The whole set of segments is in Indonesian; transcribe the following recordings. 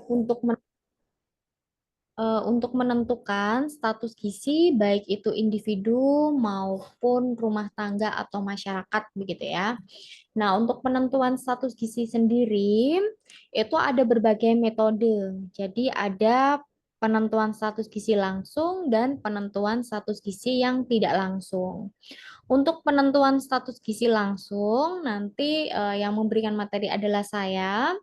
untuk untuk menentukan status gizi baik itu individu maupun rumah tangga atau masyarakat begitu ya. Nah, untuk penentuan status gizi sendiri itu ada berbagai metode. Jadi ada penentuan status gizi langsung dan penentuan status gizi yang tidak langsung. Untuk penentuan status gizi langsung, nanti yang memberikan materi adalah saya.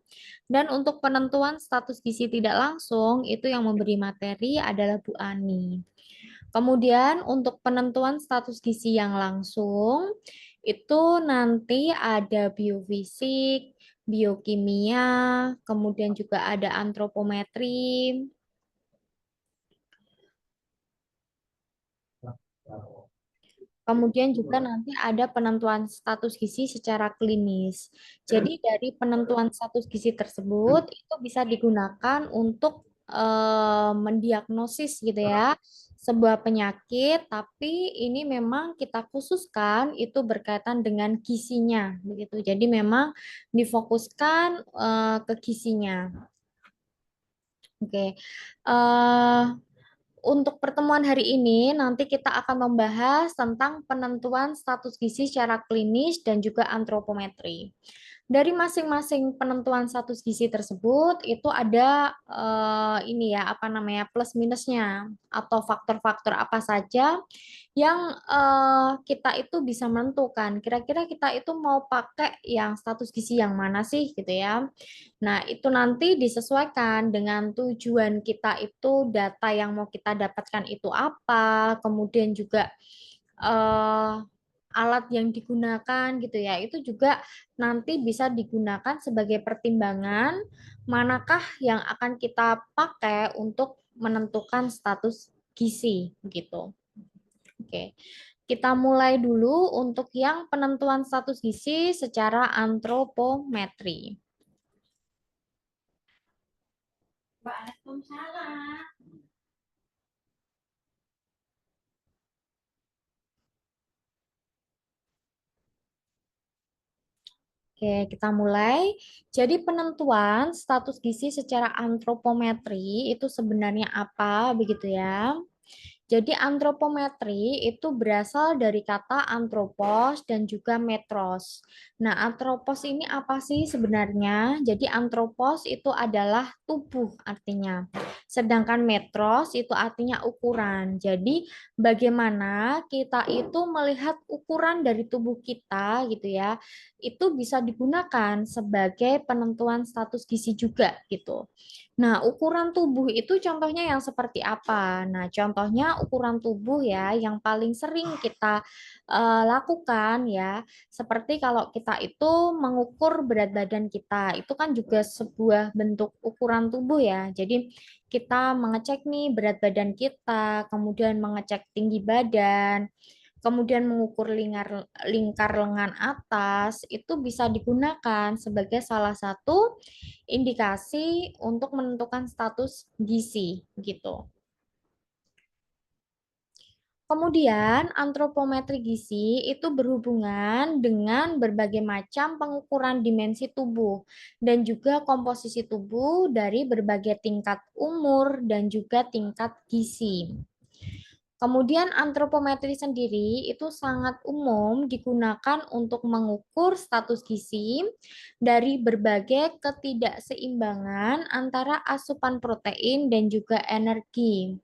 Dan untuk penentuan status gizi tidak langsung, itu yang memberi materi adalah Bu Ani. Kemudian untuk penentuan status gizi yang langsung, itu nanti ada biofisik, biokimia, kemudian juga ada antropometri, kemudian juga nanti ada penentuan status gizi secara klinis. Jadi dari penentuan status gizi tersebut itu bisa digunakan untuk mendiagnosis gitu ya sebuah penyakit, tapi ini memang kita khususkan itu berkaitan dengan gizinya begitu. Jadi memang difokuskan ke gizinya. Oke. Eh, untuk pertemuan hari ini, nanti kita akan membahas tentang penentuan status gizi secara klinis dan juga antropometri. Dari masing-masing penentuan status gizi tersebut, itu ada ini ya, apa namanya, plus minusnya atau faktor-faktor apa saja yang kita itu bisa menentukan. Kira-kira kita itu mau pakai yang status gizi yang mana sih, gitu ya. Nah, itu nanti disesuaikan dengan tujuan kita itu data yang mau kita dapatkan itu apa, kemudian juga eh, alat yang digunakan gitu ya. Itu juga nanti bisa digunakan sebagai pertimbangan manakah yang akan kita pakai untuk menentukan status gizi gitu. Oke. Kita mulai dulu untuk yang penentuan status gizi secara antropometri. Waalaikumsalam. Oke, kita mulai. Jadi penentuan status gizi secara antropometri itu sebenarnya apa begitu ya? Jadi antropometri itu berasal dari kata antropos dan juga metros. Nah, antropos ini apa sih sebenarnya? Jadi antropos itu adalah tubuh artinya. Sedangkan metros itu artinya ukuran. Jadi bagaimana kita itu melihat ukuran dari tubuh kita gitu ya, itu bisa digunakan sebagai penentuan status gizi juga gitu. Nah, ukuran tubuh itu contohnya yang seperti apa? Nah, contohnya ukuran tubuh ya yang paling sering kita lakukan ya, seperti kalau kita itu mengukur berat badan kita, itu kan juga sebuah bentuk ukuran tubuh ya. Jadi kita mengecek nih berat badan kita, kemudian mengecek tinggi badan, kemudian mengukur lingkar lengan atas, itu bisa digunakan sebagai salah satu indikasi untuk menentukan status gizi gitu. Kemudian, antropometri gizi itu berhubungan dengan berbagai macam pengukuran dimensi tubuh dan juga komposisi tubuh dari berbagai tingkat umur dan juga tingkat gizi. Kemudian antropometri sendiri itu sangat umum digunakan untuk mengukur status gizi dari berbagai ketidakseimbangan antara asupan protein dan juga energi.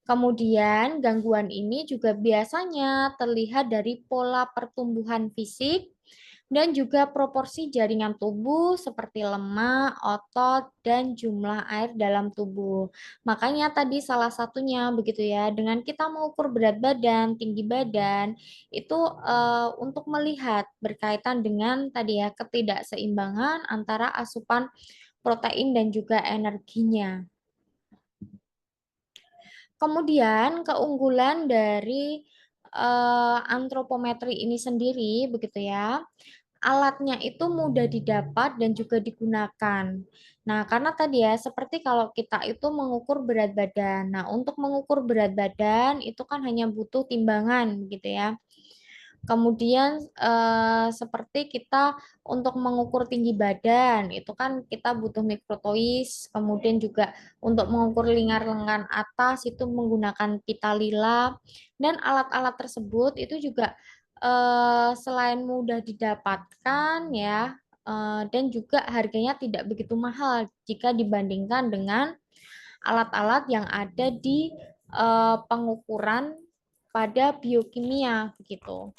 Kemudian gangguan ini juga biasanya terlihat dari pola pertumbuhan fisik dan juga proporsi jaringan tubuh seperti lemak, otot, dan jumlah air dalam tubuh. Makanya tadi salah satunya begitu ya, dengan kita mengukur berat badan, tinggi badan, itu untuk melihat berkaitan dengan tadi ya ketidakseimbangan antara asupan protein dan juga energinya. Kemudian keunggulan dari antropometri ini sendiri begitu ya. Alatnya itu mudah didapat dan juga digunakan. Nah, karena tadi ya seperti kalau kita itu mengukur berat badan. Nah, untuk mengukur berat badan itu kan hanya butuh timbangan gitu ya. Kemudian seperti kita untuk mengukur tinggi badan, itu kan kita butuh mikrotois, kemudian juga untuk mengukur lingkar lengan atas itu menggunakan pita lila, dan alat-alat tersebut itu juga selain mudah didapatkan ya, dan juga harganya tidak begitu mahal jika dibandingkan dengan alat-alat yang ada di pengukuran pada biokimia begitu.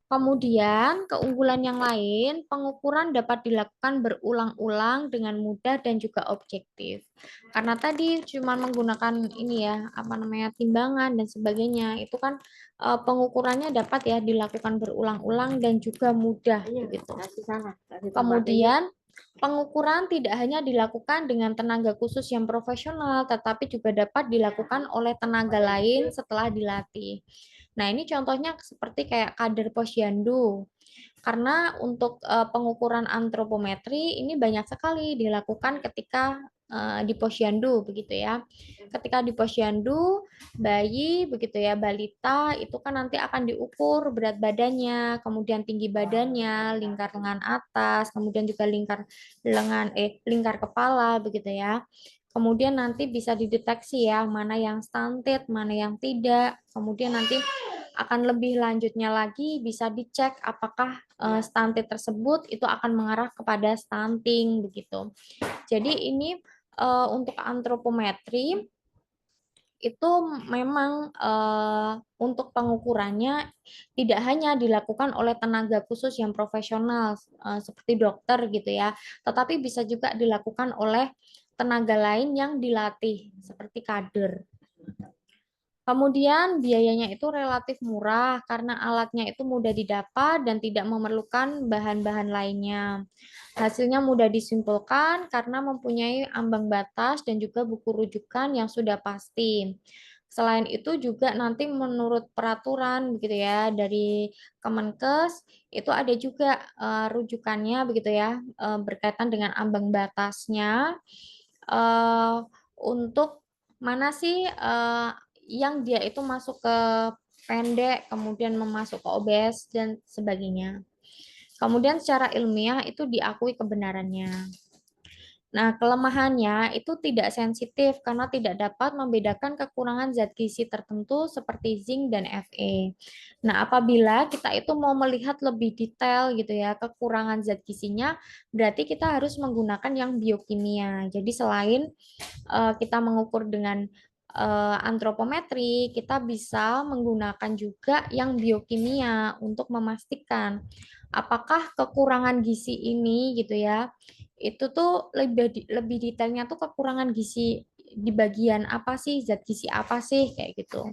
Kemudian, keunggulan yang lain, pengukuran dapat dilakukan berulang-ulang dengan mudah dan juga objektif. Karena tadi cuma menggunakan ini ya, apa namanya, timbangan dan sebagainya, itu kan pengukurannya dapat ya dilakukan berulang-ulang dan juga mudah gitu. Kemudian, pengukuran tidak hanya dilakukan dengan tenaga khusus yang profesional, tetapi juga dapat dilakukan oleh tenaga lain setelah dilatih. Nah, ini contohnya seperti kayak kadar posyandu. Karena untuk pengukuran antropometri ini banyak sekali dilakukan ketika di posyandu begitu ya. Ketika di posyandu bayi begitu ya, balita itu kan nanti akan diukur berat badannya, kemudian tinggi badannya, lingkar lengan atas, kemudian juga lingkar kepala begitu ya. Kemudian nanti bisa dideteksi ya mana yang stunted, mana yang tidak. Kemudian nanti akan lebih lanjutnya lagi bisa dicek apakah stunted tersebut itu akan mengarah kepada stunting begitu. Jadi ini untuk antropometri itu memang untuk pengukurannya tidak hanya dilakukan oleh tenaga khusus yang profesional seperti dokter gitu ya, tetapi bisa juga dilakukan oleh tenaga lain yang dilatih seperti kader. Kemudian biayanya itu relatif murah karena alatnya itu mudah didapat dan tidak memerlukan bahan-bahan lainnya. Hasilnya mudah disimpulkan karena mempunyai ambang batas dan juga buku rujukan yang sudah pasti. Selain itu juga nanti menurut peraturan begitu ya dari Kemenkes itu ada juga rujukannya begitu ya berkaitan dengan ambang batasnya eh, untuk mana sih yang dia itu masuk ke pendek, kemudian memasuk ke obes dan sebagainya. Kemudian secara ilmiah itu diakui kebenarannya. Nah, kelemahannya itu tidak sensitif karena tidak dapat membedakan kekurangan zat gizi tertentu seperti zinc dan Fe. Nah, apabila kita itu mau melihat lebih detail gitu ya, kekurangan zat gizinya, berarti kita harus menggunakan yang biokimia. Jadi selain kita mengukur dengan antropometri, kita bisa menggunakan juga yang biokimia untuk memastikan apakah kekurangan gizi ini gitu ya, itu tuh lebih detailnya tuh kekurangan gizi di bagian apa sih, zat gizi apa sih kayak gitu.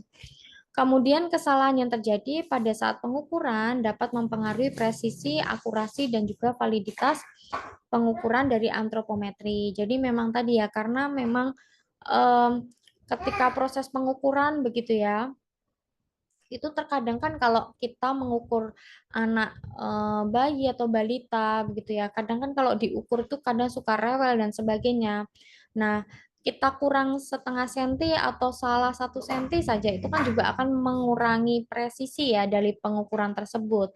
Kemudian kesalahan yang terjadi pada saat pengukuran dapat mempengaruhi presisi, akurasi, dan juga validitas pengukuran dari antropometri. Jadi memang tadi ya, karena memang ketika proses pengukuran begitu ya, itu terkadang kan kalau kita mengukur anak bayi atau balita begitu ya, kadang kan kalau diukur tuh kadang suka rewel dan sebagainya. Nah, kita kurang setengah senti atau salah 1 senti saja itu kan juga akan mengurangi presisi ya dari pengukuran tersebut.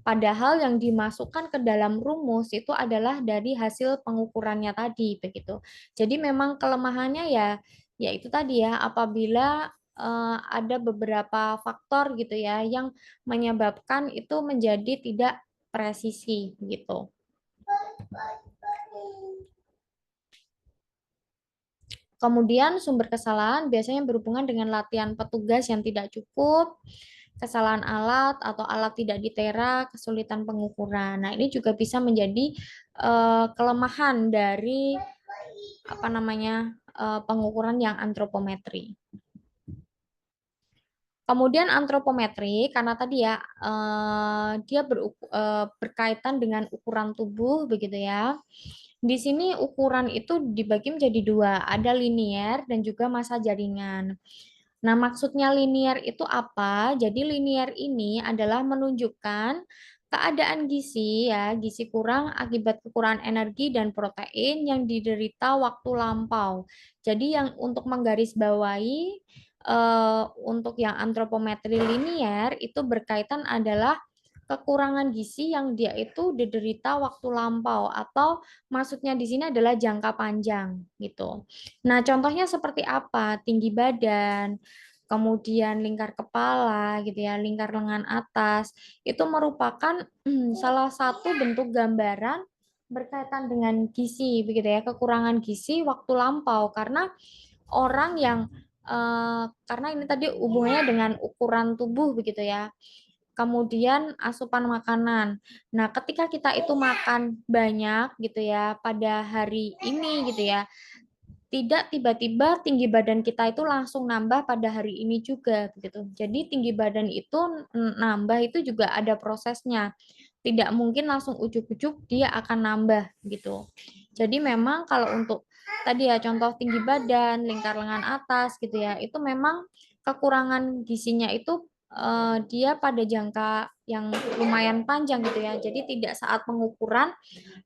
Padahal yang dimasukkan ke dalam rumus itu adalah dari hasil pengukurannya tadi begitu. Jadi memang kelemahannya ya itu tadi ya apabila ada beberapa faktor gitu ya yang menyebabkan itu menjadi tidak presisi gitu. Kemudian sumber kesalahan biasanya berhubungan dengan latihan petugas yang tidak cukup, kesalahan alat atau alat tidak ditera, kesulitan pengukuran. Nah, ini juga bisa menjadi kelemahan dari apa namanya pengukuran yang antropometri. Kemudian antropometri karena tadi ya dia berkaitan dengan ukuran tubuh begitu ya. Di sini ukuran itu dibagi menjadi dua, ada linier dan juga massa jaringan. Nah, maksudnya linier itu apa? Jadi linier ini adalah menunjukkan keadaan gizi ya, gizi kurang akibat kekurangan energi dan protein yang diderita waktu lampau. Jadi yang untuk menggarisbawahi untuk yang antropometri linier itu berkaitan adalah kekurangan gizi yang dia itu diderita waktu lampau atau maksudnya di sini adalah jangka panjang gitu. Nah, contohnya seperti apa? Tinggi badan, kemudian lingkar kepala gitu ya, lingkar lengan atas itu merupakan salah satu bentuk gambaran berkaitan dengan gizi begitu ya, kekurangan gizi waktu lampau karena orang yang karena ini tadi hubungannya dengan ukuran tubuh begitu ya. Kemudian asupan makanan. Nah, ketika kita itu makan banyak gitu ya pada hari ini gitu ya, tidak tiba-tiba tinggi badan kita itu langsung nambah pada hari ini juga begitu. Jadi tinggi badan itu nambah itu juga ada prosesnya. Tidak mungkin langsung ujuk-ujuk dia akan nambah gitu. Jadi memang kalau untuk tadi ya contoh tinggi badan, lingkar lengan atas gitu ya, itu memang kekurangan gizinya itu dia pada jangka yang lumayan panjang gitu ya. Jadi tidak saat pengukuran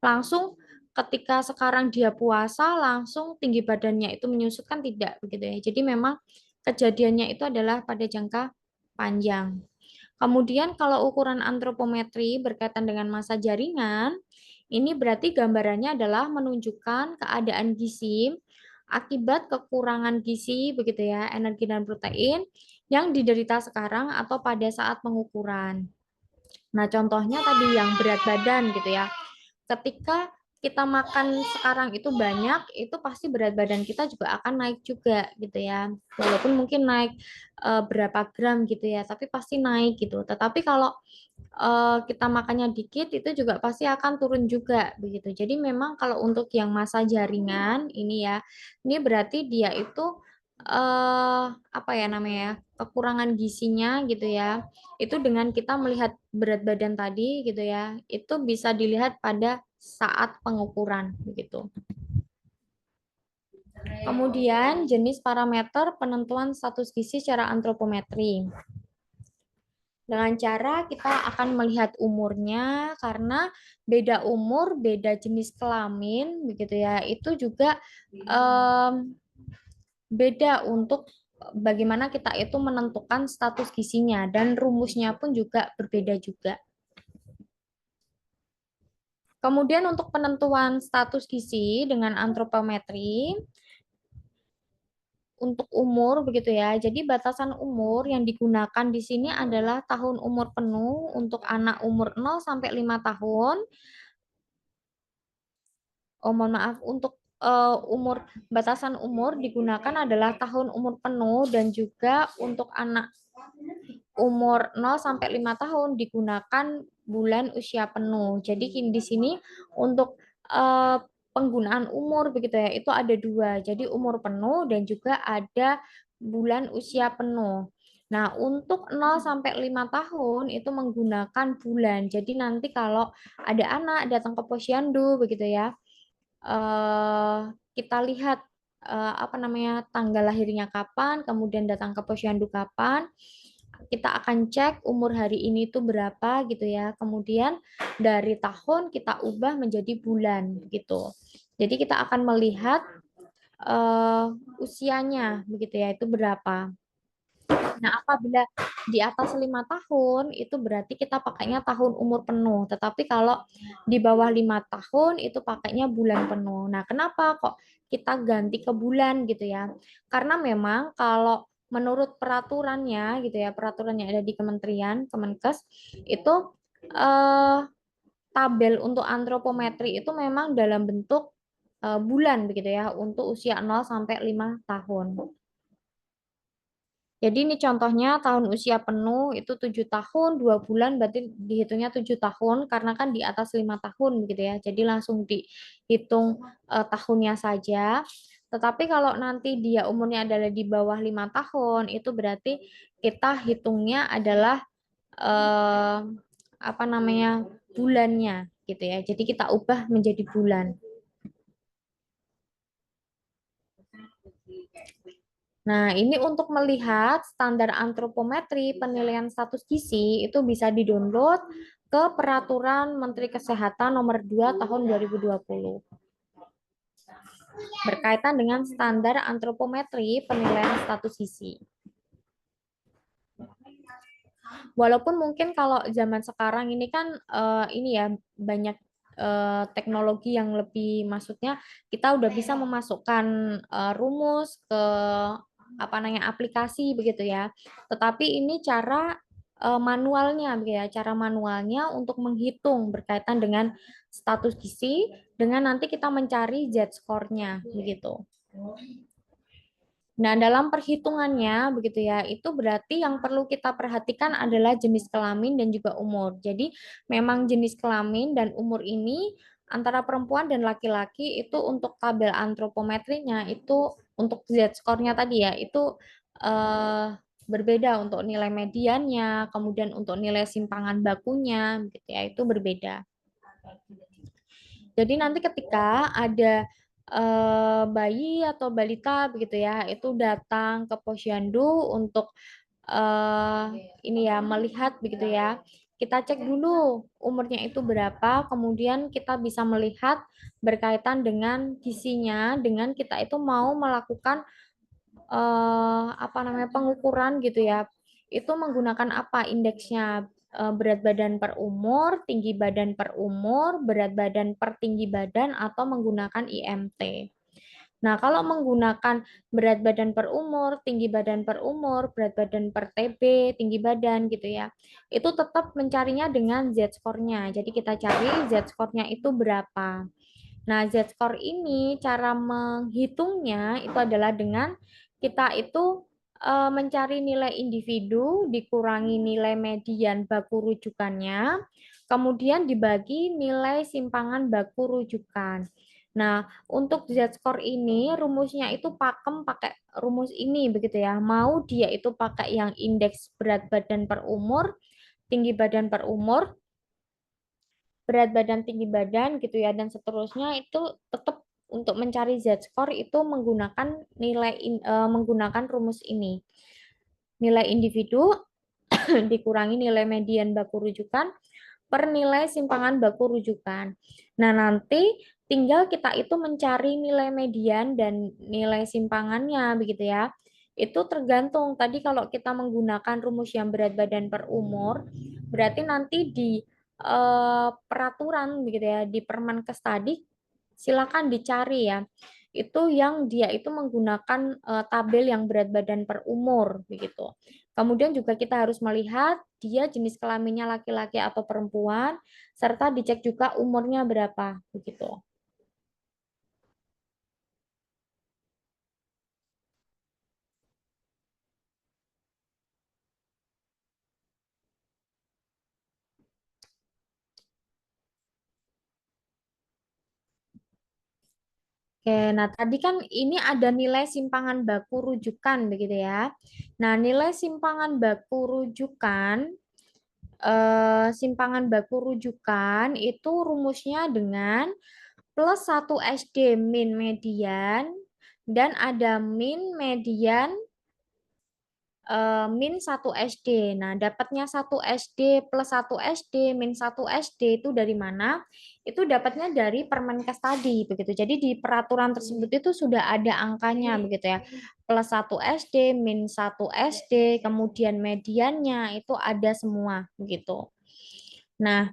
langsung ketika sekarang dia puasa langsung tinggi badannya itu menyusut kan tidak begitu ya. Jadi memang kejadiannya itu adalah pada jangka panjang. Kemudian kalau ukuran antropometri berkaitan dengan massa jaringan, ini berarti gambarannya adalah menunjukkan keadaan gizi akibat kekurangan gizi begitu ya, energi dan protein yang diderita sekarang atau pada saat pengukuran. Nah, contohnya tadi yang berat badan gitu ya. Ketika kita makan sekarang itu banyak, itu pasti berat badan kita juga akan naik juga gitu ya. Walaupun mungkin naik berapa gram gitu ya, tapi pasti naik gitu. Tetapi kalau kita makannya dikit itu juga pasti akan turun juga begitu. Jadi memang kalau untuk yang massa jaringan ini ya, ini berarti dia itu apa ya namanya ya, kekurangan gizinya gitu ya. Itu dengan kita melihat berat badan tadi gitu ya, itu bisa dilihat pada saat pengukuran begitu. Kemudian jenis parameter penentuan status gizi secara antropometri. Dengan cara kita akan melihat umurnya karena beda umur, beda jenis kelamin begitu ya. Itu juga beda untuk bagaimana kita itu menentukan status gizinya dan rumusnya pun juga berbeda juga. Kemudian untuk penentuan status gizi dengan antropometri untuk umur begitu ya. Jadi batasan umur yang digunakan di sini adalah tahun umur penuh untuk anak umur 0 sampai 5 tahun. Oh, mohon maaf untuk umur batasan umur digunakan adalah tahun umur penuh dan juga untuk anak umur 0 sampai 5 tahun digunakan bulan usia penuh. Jadi di sini untuk penggunaan umur begitu ya, itu ada dua. Jadi umur penuh dan juga ada bulan usia penuh. Nah, untuk 0 sampai 5 tahun itu menggunakan bulan. Jadi nanti kalau ada anak datang ke posyandu begitu ya, kita lihat apa namanya tanggal lahirnya kapan, kemudian datang ke posyandu kapan. Kita akan cek umur hari ini tuh berapa gitu ya. Kemudian dari tahun kita ubah menjadi bulan gitu. Jadi kita akan melihat usianya begitu ya itu berapa. Nah, apabila di atas 5 tahun itu berarti kita pakainya tahun umur penuh. Tetapi kalau di bawah 5 tahun itu pakainya bulan penuh. Nah, kenapa kok kita ganti ke bulan gitu ya? Karena memang kalau menurut peraturannya gitu ya, peraturan yang ada di Kementerian Kemenkes itu eh, tabel untuk antropometri itu memang dalam bentuk bulan begitu ya untuk usia 0 sampai 5 tahun. Jadi ini contohnya tahun usia penuh itu 7 tahun, 2 bulan berarti dihitungnya 7 tahun karena kan di atas 5 tahun gitu ya. Jadi langsung dihitung tahunnya saja. Tetapi kalau nanti dia umurnya adalah di bawah 5 tahun, itu berarti kita hitungnya adalah eh, apa namanya bulannya gitu ya. Jadi kita ubah menjadi bulan. Nah, ini untuk melihat standar antropometri penilaian status gizi itu bisa di-download ke Peraturan Menteri Kesehatan Nomor 2 Tahun 2020 berkaitan dengan standar antropometri penilaian status gizi. Walaupun mungkin kalau zaman sekarang ini kan ini ya banyak teknologi yang lebih, maksudnya kita udah bisa memasukkan rumus ke apa namanya aplikasi begitu ya. Tetapi ini cara manualnya begitu ya, cara manualnya untuk menghitung berkaitan dengan status gizi dengan nanti kita mencari Z-score-nya begitu. Nah, dalam perhitungannya begitu ya, itu berarti yang perlu kita perhatikan adalah jenis kelamin dan juga umur. Jadi, memang jenis kelamin dan umur ini antara perempuan dan laki-laki itu untuk tabel antropometrinya itu untuk Z-score-nya tadi ya, itu eh, berbeda untuk nilai mediannya, kemudian untuk nilai simpangan bakunya, gitu ya, itu berbeda. Jadi nanti ketika ada bayi atau balita begitu ya, itu datang ke posyandu untuk ini ya melihat begitu ya. Kita cek dulu umurnya itu berapa, kemudian kita bisa melihat berkaitan dengan gizinya, dengan kita itu mau melakukan apa namanya pengukuran gitu ya. Itu menggunakan apa indeksnya? Berat badan per umur, tinggi badan per umur, berat badan per tinggi badan atau menggunakan IMT. Nah, kalau menggunakan berat badan per umur, tinggi badan per umur, berat badan per TB, tinggi badan gitu ya. Itu tetap mencarinya dengan Z-score-nya. Jadi kita cari Z-score-nya itu berapa. Nah, Z-score ini cara menghitungnya itu adalah dengan kita itu mencari nilai individu dikurangi nilai median baku rujukannya, kemudian dibagi nilai simpangan baku rujukan. Nah, untuk Z-score ini rumusnya itu pakem pakai rumus ini begitu ya. Mau dia itu pakai yang indeks berat badan per umur, tinggi badan per umur, berat badan, tinggi badan gitu ya dan seterusnya itu tetap untuk mencari Z-score itu menggunakan menggunakan rumus ini. Nilai individu dikurangi nilai median baku rujukan per nilai simpangan baku rujukan. Nah, nanti tinggal kita itu mencari nilai median dan nilai simpangannya begitu ya. Itu tergantung tadi kalau kita menggunakan rumus yang berat badan per umur, berarti nanti di peraturan begitu ya, di Permenkes tadi silakan dicari ya. Itu yang dia itu menggunakan tabel yang berat badan per umur begitu. Kemudian juga kita harus melihat dia jenis kelaminnya laki-laki atau perempuan, serta dicek juga umurnya berapa begitu. Oke, nah tadi kan ini ada nilai simpangan baku rujukan begitu ya. Nah, nilai simpangan baku rujukan simpangan baku rujukan itu rumusnya dengan plus 1 SD min median dan ada min median min 1 SD. Nah, dapatnya 1 SD plus 1 SD min 1 SD itu dari mana? Itu dapatnya dari Permenkes tadi begitu. Jadi di peraturan tersebut itu sudah ada angkanya begitu ya. Plus 1 SD min 1 SD kemudian mediannya itu ada semua begitu. Nah,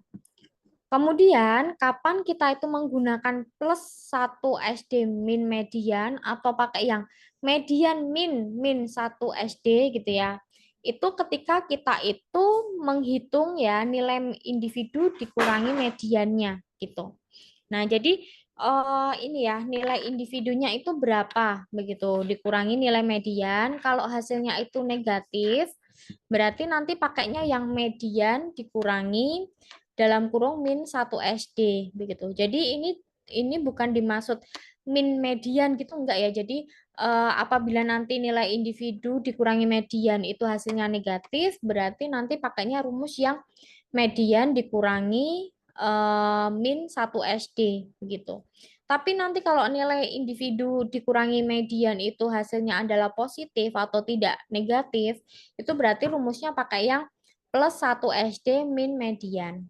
kemudian, kapan kita itu menggunakan plus 1 SD min median atau pakai yang median min 1 SD gitu ya. Itu ketika kita itu menghitung ya nilai individu dikurangi mediannya gitu. Nah, jadi ini ya nilai individunya itu berapa begitu dikurangi nilai median. Kalau hasilnya itu negatif, berarti nanti pakainya yang median dikurangi dalam kurung min 1 SD begitu. Jadi ini bukan dimaksud min median gitu enggak ya. Jadi apabila nanti nilai individu dikurangi median itu hasilnya negatif, berarti nanti pakainya rumus yang median dikurangi min 1 SD begitu. Tapi nanti kalau nilai individu dikurangi median itu hasilnya adalah positif atau tidak negatif, itu berarti rumusnya pakai yang plus 1 SD min median.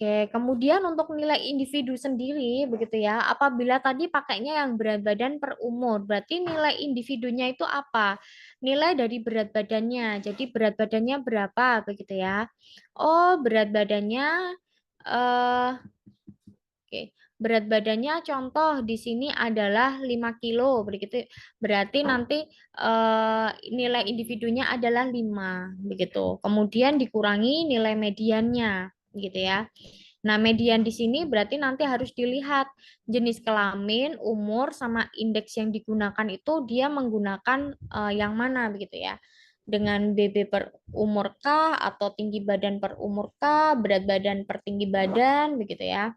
Oke, kemudian untuk nilai individu sendiri, begitu ya, apabila tadi pakainya yang berat badan per umur, berarti nilai individunya itu apa? Nilai dari berat badannya. Jadi berat badannya berapa, begitu ya. Oh, berat badannya, eh, oke, berat badannya contoh di sini adalah 5 kilo, begitu. Berarti nanti nilai individunya adalah 5, begitu. Kemudian dikurangi nilai mediannya, gitu ya. Nah, median di sini berarti nanti harus dilihat jenis kelamin, umur, sama indeks yang digunakan itu dia menggunakan yang mana begitu ya. Dengan BB per umur kah, atau tinggi badan per umur kah, berat badan per tinggi badan, begitu ya.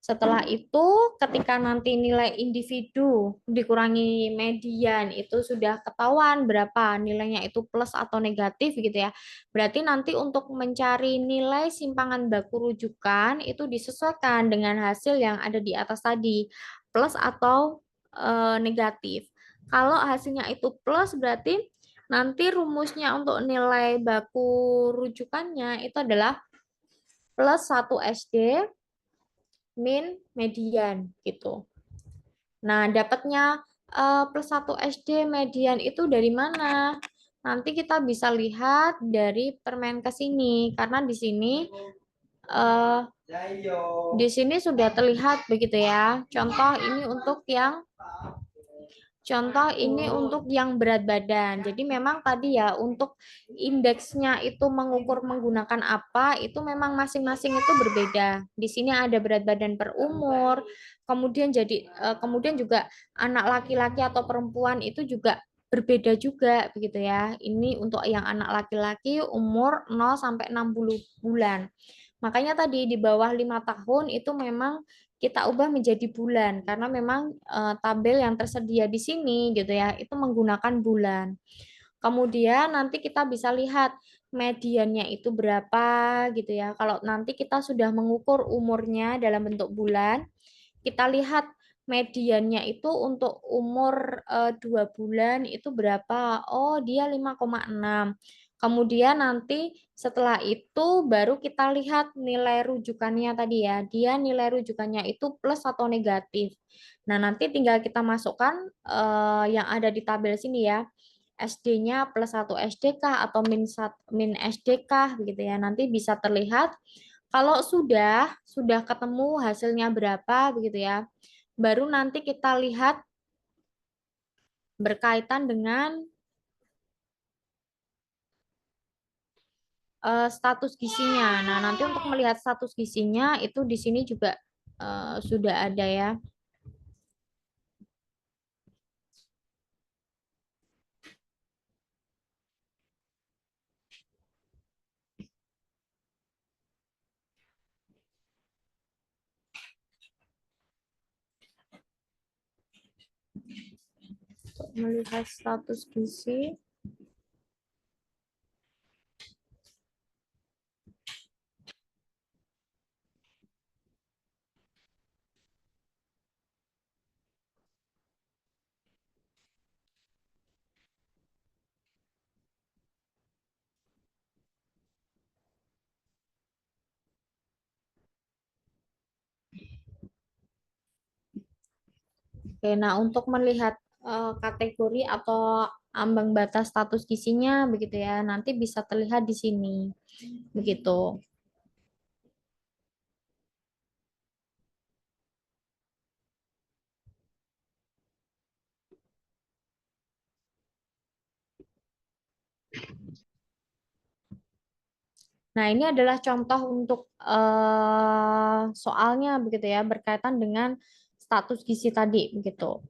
Setelah itu, ketika nanti nilai individu dikurangi median, itu sudah ketahuan berapa nilainya itu plus atau negatif gitu ya. Berarti nanti untuk mencari nilai simpangan baku rujukan itu disesuaikan dengan hasil yang ada di atas tadi, plus atau negatif. Kalau hasilnya itu plus, berarti nanti rumusnya untuk nilai baku rujukannya itu adalah plus 1 SD min median gitu. Nah, dapatnya plus 1 SD median itu dari mana? Nanti kita bisa lihat dari Permenkes ini karena eh, di sini sudah terlihat begitu ya. Contoh ini untuk yang berat badan. Jadi memang tadi ya untuk indeksnya itu mengukur menggunakan apa itu memang masing-masing itu berbeda. Di sini ada berat badan per umur, kemudian juga anak laki-laki atau perempuan itu juga berbeda juga begitu ya. Ini untuk yang anak laki-laki umur 0 sampai 60 bulan. Makanya tadi di bawah 5 tahun itu memang kita ubah menjadi bulan karena memang tabel yang tersedia di sini gitu ya itu menggunakan bulan. Kemudian nanti kita bisa lihat mediannya itu berapa gitu ya. Kalau nanti kita sudah mengukur umurnya dalam bentuk bulan, kita lihat mediannya itu untuk umur 2 bulan itu berapa? Oh, dia 5,6. Kemudian nanti setelah itu baru kita lihat nilai rujukannya tadi ya. Dia nilai rujukannya itu plus atau negatif. Nah, nanti tinggal kita masukkan yang ada di tabel sini ya. SD-nya plus 1 SD kah atau min SD kah begitu ya. Nanti bisa terlihat kalau sudah ketemu hasilnya berapa begitu ya. Baru nanti kita lihat berkaitan dengan status gizinya. Nah, nanti untuk melihat status gizinya itu di sini juga sudah ada ya. Untuk melihat status gizi. Oke, nah untuk melihat kategori atau ambang batas status gizinya begitu ya, nanti bisa terlihat di sini. Begitu. Nah, ini adalah contoh untuk soalnya begitu ya, berkaitan dengan status gizi tadi begitu.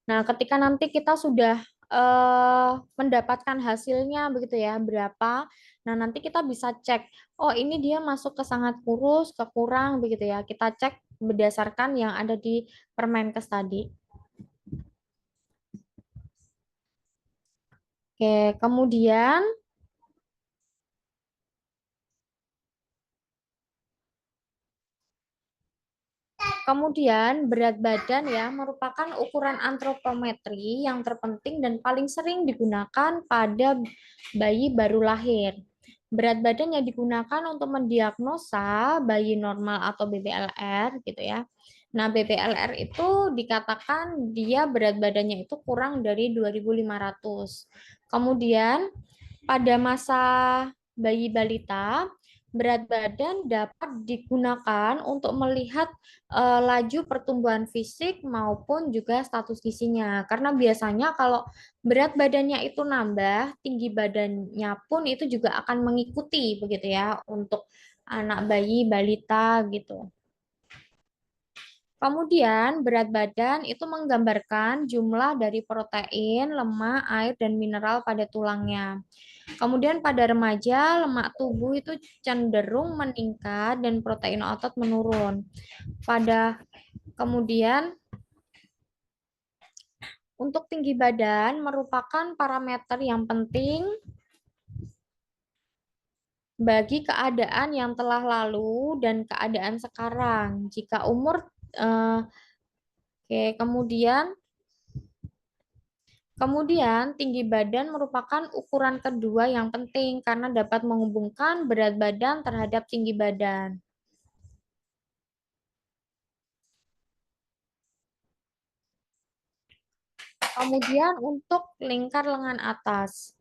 Nah, ketika nanti kita sudah mendapatkan hasilnya begitu ya, berapa. Nah, nanti kita bisa cek, oh ini dia masuk ke sangat kurus, ke kurang begitu ya. Kita cek berdasarkan yang ada di Permenkes tadi. Oke, kemudian Kemudian berat badan ya merupakan ukuran antropometri yang terpenting dan paling sering digunakan pada bayi baru lahir. Berat badan yang digunakan untuk mendiagnosa bayi normal atau BBLR gitu ya. Nah, BBLR itu dikatakan dia berat badannya itu kurang dari 2.500. Kemudian pada masa bayi balita, berat badan dapat digunakan untuk melihat laju pertumbuhan fisik maupun juga status gizinya. Karena biasanya kalau berat badannya itu nambah, tinggi badannya pun itu juga akan mengikuti begitu ya untuk anak bayi balita gitu. Kemudian berat badan itu menggambarkan jumlah dari protein, lemak, air, dan mineral pada tulangnya. Kemudian pada remaja, lemak tubuh itu cenderung meningkat dan protein otot menurun. Pada kemudian untuk tinggi badan merupakan parameter yang penting bagi keadaan yang telah lalu dan keadaan sekarang. Jika umur kemudian tinggi badan merupakan ukuran kedua yang penting karena dapat menghubungkan berat badan terhadap tinggi badan. Kemudian untuk lingkar lengan atas.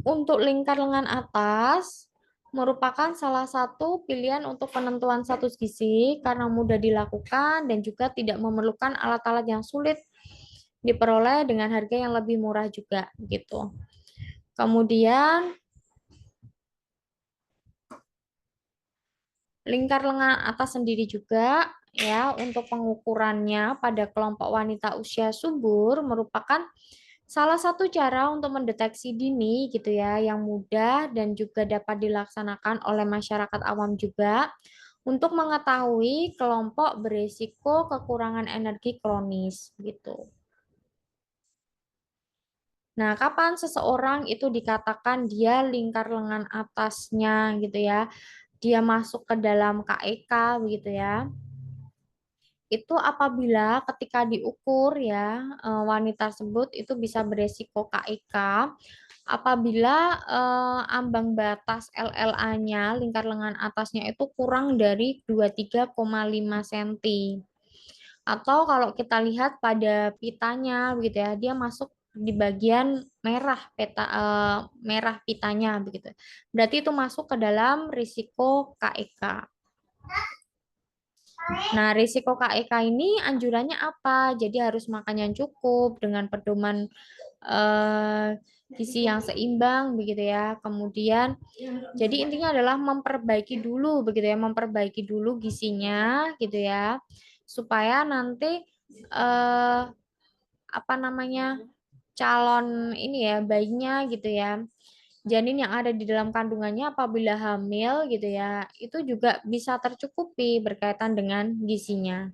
Untuk lingkar lengan atas merupakan salah satu pilihan untuk penentuan status gizi karena mudah dilakukan dan juga tidak memerlukan alat-alat yang sulit diperoleh dengan harga yang lebih murah juga gitu. Kemudian lingkar lengan atas sendiri juga ya untuk pengukurannya pada kelompok wanita usia subur merupakan salah satu cara untuk mendeteksi dini gitu ya yang mudah dan juga dapat dilaksanakan oleh masyarakat awam juga untuk mengetahui kelompok berisiko kekurangan energi kronis gitu. Nah, kapan seseorang itu dikatakan dia lingkar lengan atasnya gitu ya, dia masuk ke dalam KEK begitu ya. Itu apabila ketika diukur ya wanita tersebut itu bisa beresiko KIK apabila ambang batas LLA-nya lingkar lengan atasnya itu kurang dari 23,5 cm. Atau kalau kita lihat pada pitanya begitu ya, dia masuk di bagian merah merah pitanya begitu. Berarti itu masuk ke dalam risiko KIK. Nah, risiko KEK ini anjurannya apa? Jadi harus makan yang cukup dengan pedoman gizi yang seimbang begitu ya. Kemudian jadi intinya adalah memperbaiki dulu begitu ya, memperbaiki dulu gizinya gitu ya. Supaya nanti eh, apa namanya? Calon ini ya bayinya gitu ya janin yang ada di dalam kandungannya apabila hamil gitu ya, itu juga bisa tercukupi berkaitan dengan gizinya.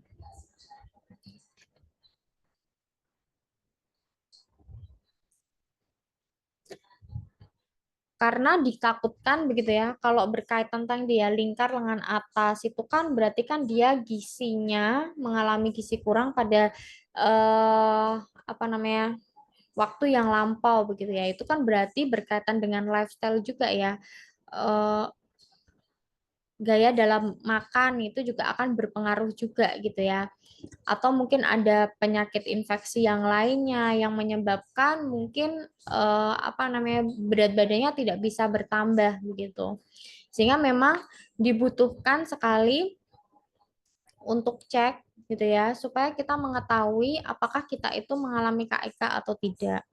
Karena ditakutkan begitu ya, kalau berkaitan tentang dia lingkar lengan atas itu kan berarti kan dia gizinya mengalami gizi kurang pada apa namanya waktu yang lampau begitu ya. Itu kan berarti berkaitan dengan lifestyle juga ya. Eh, Gaya dalam makan itu juga akan berpengaruh juga gitu ya. Atau mungkin ada penyakit infeksi yang lainnya yang menyebabkan mungkin apa namanya berat badannya tidak bisa bertambah begitu. Sehingga memang dibutuhkan sekali untuk cek gitu ya supaya kita mengetahui apakah kita itu mengalami KIK atau tidak.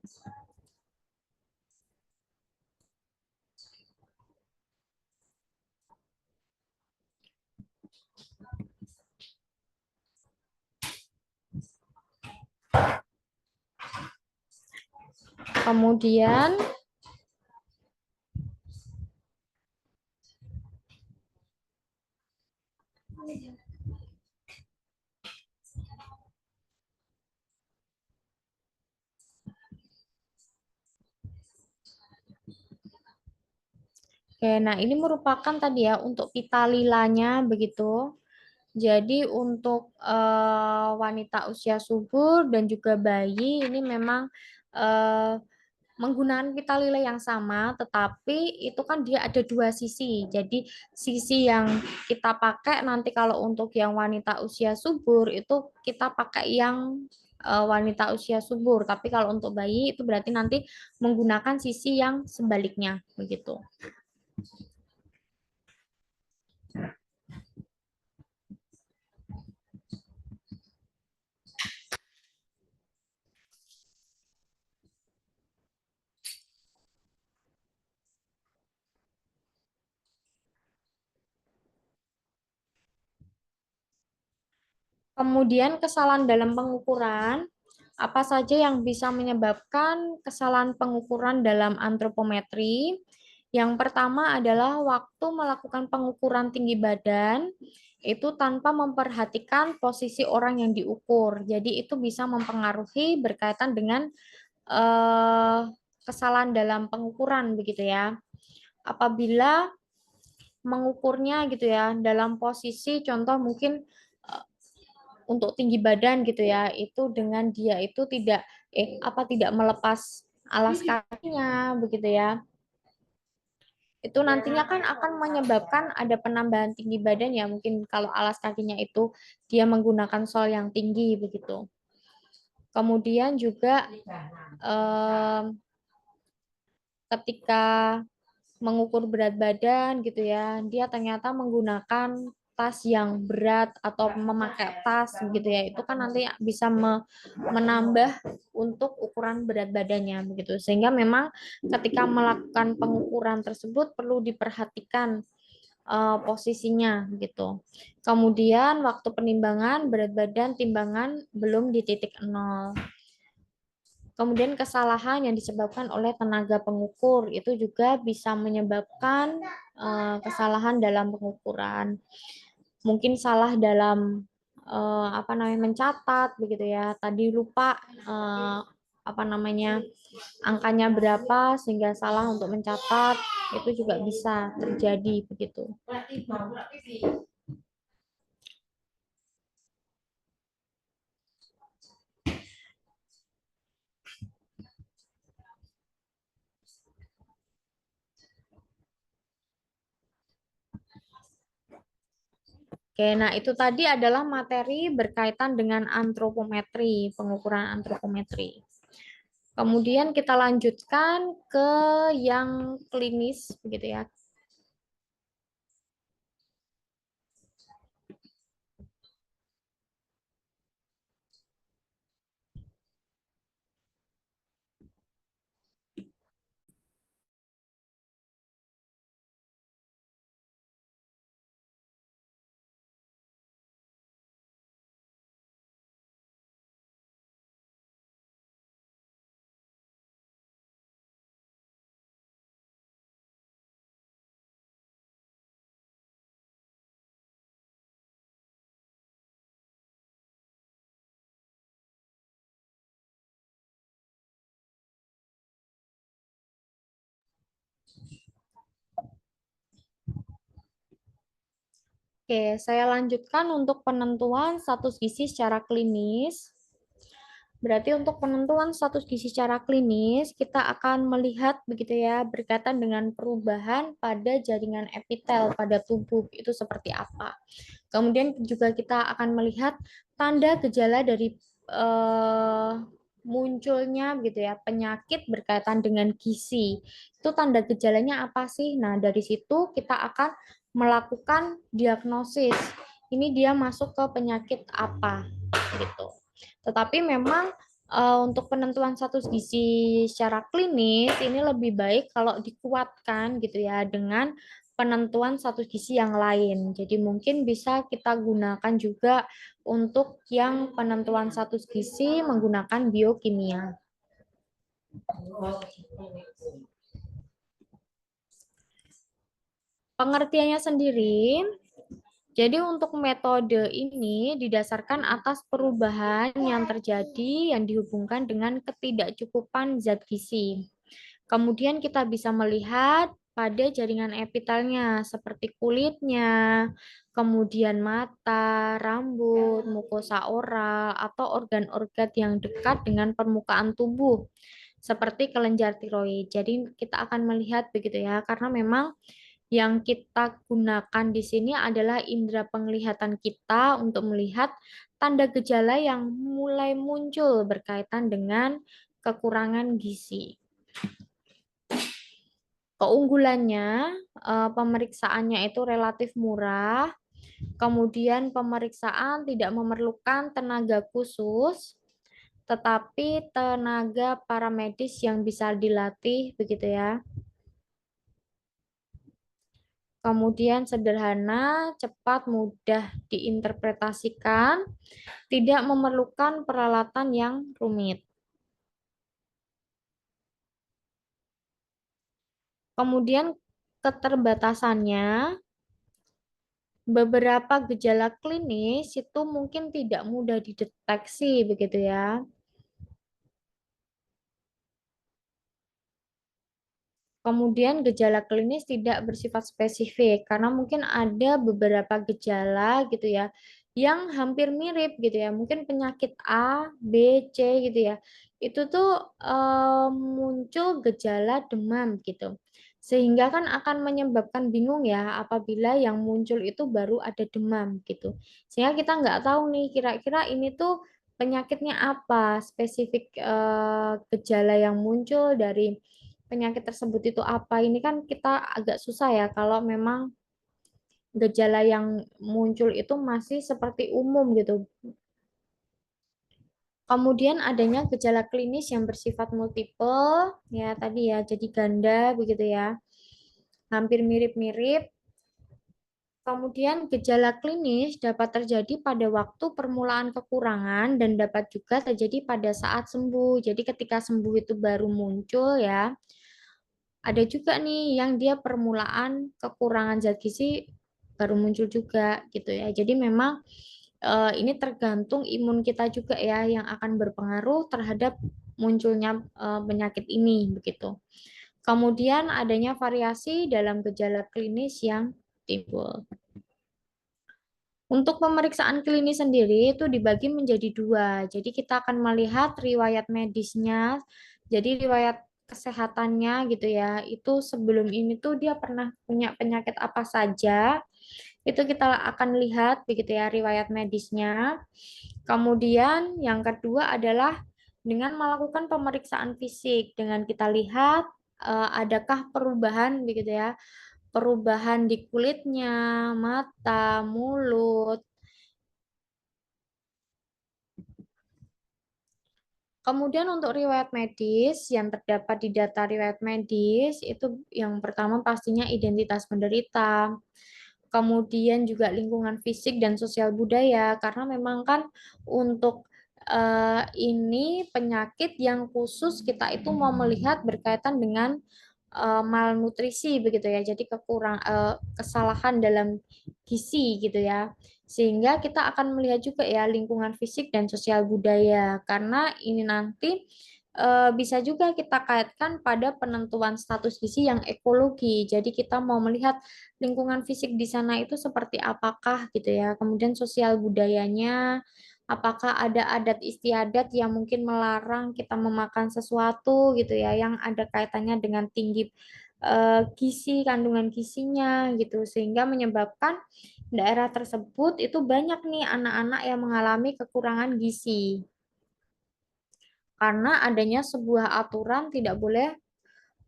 Kemudian oke, nah ini merupakan tadi ya untuk pita lilanya begitu. Jadi untuk wanita usia subur dan juga bayi ini memang eh, menggunakan pita lilin yang sama, tetapi itu kan dia ada dua sisi. Jadi sisi yang kita pakai nanti kalau untuk yang wanita usia subur itu kita pakai yang wanita usia subur. Tapi kalau untuk bayi itu berarti nanti menggunakan sisi yang sebaliknya begitu. Kemudian kesalahan dalam pengukuran, apa saja yang bisa menyebabkan kesalahan pengukuran dalam antropometri? Yang pertama adalah waktu melakukan pengukuran tinggi badan itu tanpa memperhatikan posisi orang yang diukur. Jadi itu bisa mempengaruhi berkaitan dengan eh, kesalahan dalam pengukuran begitu ya. Apabila mengukurnya gitu ya dalam posisi contoh mungkin untuk tinggi badan gitu ya itu dengan dia itu tidak melepas alas kakinya begitu ya itu nantinya kan akan menyebabkan ada penambahan tinggi badan ya mungkin kalau alas kakinya itu dia menggunakan sol yang tinggi begitu kemudian juga eh, ketika mengukur berat badan gitu ya, dia ternyata menggunakan tas yang berat atau memakai tas gitu ya, itu kan nanti bisa menambah untuk ukuran berat badannya begitu. Sehingga memang ketika melakukan pengukuran tersebut perlu diperhatikan posisinya gitu. Kemudian waktu penimbangan berat badan timbangan belum di titik nol. Kemudian kesalahan yang disebabkan oleh tenaga pengukur itu juga bisa menyebabkan kesalahan dalam pengukuran. Mungkin salah dalam apa namanya mencatat begitu ya. Tadi lupa apa namanya angkanya berapa sehingga salah untuk mencatat itu juga bisa terjadi begitu. Oke, nah itu tadi adalah materi berkaitan dengan antropometri, pengukuran antropometri. Kemudian kita lanjutkan ke yang klinis, begitu ya. Oke, saya lanjutkan untuk penentuan status gizi secara klinis. Berarti untuk penentuan status gizi secara klinis, kita akan melihat begitu ya, berkaitan dengan perubahan pada jaringan epitel pada tubuh itu seperti apa. Kemudian juga kita akan melihat tanda gejala dari eh, munculnya gitu ya penyakit berkaitan dengan gizi. Itu tanda gejalanya apa sih? Nah, dari situ kita akan melakukan diagnosis. Ini dia masuk ke penyakit apa gitu. Tetapi memang untuk penentuan status gizi secara klinis ini lebih baik kalau dikuatkan gitu ya dengan penentuan status gizi yang lain. Jadi mungkin bisa kita gunakan juga untuk yang penentuan status gizi menggunakan biokimia. Pengertiannya sendiri, jadi untuk metode ini didasarkan atas perubahan yang terjadi yang dihubungkan dengan ketidakcukupan zat gizi. Kemudian kita bisa melihat pada jaringan epitelnya seperti kulitnya, kemudian mata, rambut, mukosa oral, atau organ-organ yang dekat dengan permukaan tubuh seperti kelenjar tiroid. Jadi kita akan melihat begitu ya, karena memang yang kita gunakan di sini adalah indera penglihatan kita untuk melihat tanda gejala yang mulai muncul berkaitan dengan kekurangan gizi. Keunggulannya, pemeriksaannya itu relatif murah, kemudian pemeriksaan tidak memerlukan tenaga khusus, tetapi tenaga paramedis yang bisa dilatih, begitu ya. Kemudian sederhana, cepat, mudah diinterpretasikan, tidak memerlukan peralatan yang rumit. Kemudian keterbatasannya, beberapa gejala klinis itu mungkin tidak mudah dideteksi begitu ya. Kemudian gejala klinis tidak bersifat spesifik karena mungkin ada beberapa gejala gitu ya yang hampir mirip gitu ya. Mungkin penyakit A, B, C gitu ya. Itu tuh muncul gejala demam gitu. Sehingga kan akan menyebabkan bingung ya apabila yang muncul itu baru ada demam gitu. Sehingga kita nggak tahu nih kira-kira ini tuh penyakitnya apa, spesifik gejala yang muncul dari penyakit tersebut itu apa. Ini kan kita agak susah ya kalau memang gejala yang muncul itu masih seperti umum gitu. Kemudian adanya gejala klinis yang bersifat multiple, ya tadi ya, jadi ganda begitu ya, hampir mirip-mirip. Kemudian gejala klinis dapat terjadi pada waktu permulaan kekurangan dan dapat juga terjadi pada saat sembuh. Jadi ketika sembuh itu baru muncul ya. Ada juga nih yang dia permulaan kekurangan zat gizi baru muncul juga gitu ya. Jadi memang ini tergantung imun kita juga ya yang akan berpengaruh terhadap munculnya penyakit ini begitu. Kemudian adanya variasi dalam gejala klinis yang timbul. Untuk pemeriksaan klinis sendiri itu dibagi menjadi dua. Jadi kita akan melihat riwayat medisnya, jadi riwayat kesehatannya gitu ya. Itu sebelum ini tuh dia pernah punya penyakit apa saja. Itu kita akan lihat begitu ya riwayat medisnya. Kemudian yang kedua adalah dengan melakukan pemeriksaan fisik dengan kita lihat adakah perubahan begitu ya, perubahan di kulitnya, mata, mulut. Kemudian untuk riwayat medis yang terdapat di data riwayat medis itu yang pertama pastinya identitas penderita, kemudian juga lingkungan fisik dan sosial budaya karena memang kan untuk ini penyakit yang khusus kita itu mau melihat berkaitan dengan malnutrisi begitu ya. Jadi kesalahan dalam gizi gitu ya. Sehingga kita akan melihat juga ya lingkungan fisik dan sosial budaya karena ini nanti bisa juga kita kaitkan pada penentuan status gizi yang ekologi. Jadi kita mau melihat lingkungan fisik di sana itu seperti apakah gitu ya. Kemudian sosial budayanya, apakah ada adat istiadat yang mungkin melarang kita memakan sesuatu gitu ya, yang ada kaitannya dengan tinggi gizi, kandungan gizinya gitu, sehingga menyebabkan daerah tersebut itu banyak nih anak-anak yang mengalami kekurangan gizi karena adanya sebuah aturan tidak boleh